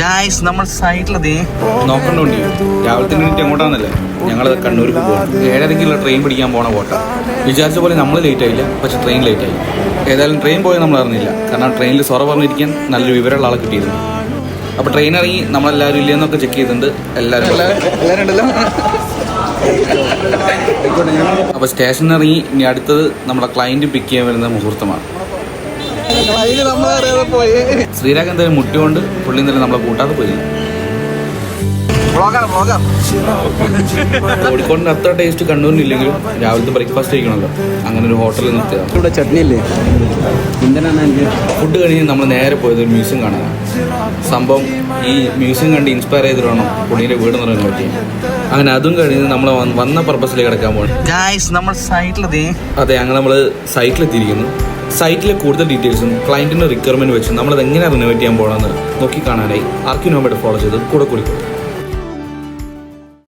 Guys നമ്മൾ സൈഡിലതേ നോക്കണ്ടോണ്ടി രാവിലത്തെ minute എങ്ങോട്ടാന്നല്ലേ ഞങ്ങൾ കണ്ണൂർക്ക് പോകാം 7:30 ട്രെയിൻ പിടിക്കാൻ പോണ കോട്ട. വിചാരിച്ച പോലെ നമ്മൾ ലേറ്റ് ആയില്ല, പക്ഷെ ട്രെയിൻ ലേറ്റ് ആയി. ഏതായാലും ട്രെയിൻ പോയത് നമ്മൾ അറിഞ്ഞില്ല, കാരണം ട്രെയിനിൽ സൊറ പറഞ്ഞിരിക്കാൻ നല്ലൊരു വിവരമുള്ള ആളെ കിട്ടിയിരുന്നു. അപ്പോൾ ട്രെയിൻ ഇറങ്ങി നമ്മളെല്ലാവരും ഇല്ലെന്നൊക്കെ ചെക്ക് ചെയ്തിട്ടുണ്ട്. എല്ലാവരും ഉണ്ടല്ലോ. അപ്പോൾ സ്റ്റേഷനിൽ ഇറങ്ങി ഇനി അടുത്തത് നമ്മുടെ ക്ലയൻറ്റ് പിക്ക് ചെയ്യാൻ വരുന്ന മുഹൂർത്തമാണ്. ശ്രീരാഗ് എന്തായാലും മുട്ടിക്കൊണ്ട് പുള്ളി എന്തായാലും നമ്മളെ കൂട്ടാതെ പോയില്ല. കോഴിക്കോടിൻ്റെ അത്ര ടേസ്റ്റ് കണ്ണൂരിനില്ലെങ്കിലും രാവിലത്തെ ബ്രേക്ക്ഫാസ്റ്റ് കഴിക്കണമല്ലോ, അങ്ങനെ ഒരു ഹോട്ടലിൽ നിർത്തിയതാണ്. ഇവിടെ ചട്നി ഇല്ലേ? ഫുഡ് കഴിഞ്ഞ് നമ്മൾ നേരെ പോയത് ഒരു മ്യൂസിയം കാണാനാണ്. സംഭവം ഈ മ്യൂസിയം കണ്ട് ഇൻസ്പയർ ചെയ്തിട്ട് വേണം പുള്ളിയുടെ വീട് നിറയാൻ പറ്റി. അങ്ങനെ അതും കഴിഞ്ഞ് നമ്മൾ വന്ന പർപ്പസിലേക്ക് കിടക്കാൻ പോകണം. ഗായ്സ് നമ്മൾ സൈഡിലതേ അതെ, അങ്ങനെ നമ്മൾ സൈറ്റിലെത്തിയിരിക്കുന്നു. സൈറ്റിലെ കൂടുതൽ ഡീറ്റെയിൽസും ക്ലയൻറ്റിൻ്റെ റിക്വയർമെൻറ്റ് വെച്ച് നമ്മളത് എങ്ങനെ റിനോവേറ്റ് ചെയ്യാൻ പോകണമെന്ന് നോക്കി കാണാനായി ആർക്കിനോമേറ്റ് ഫോളോ ചെയ്ത് കൂടെ കൂടി.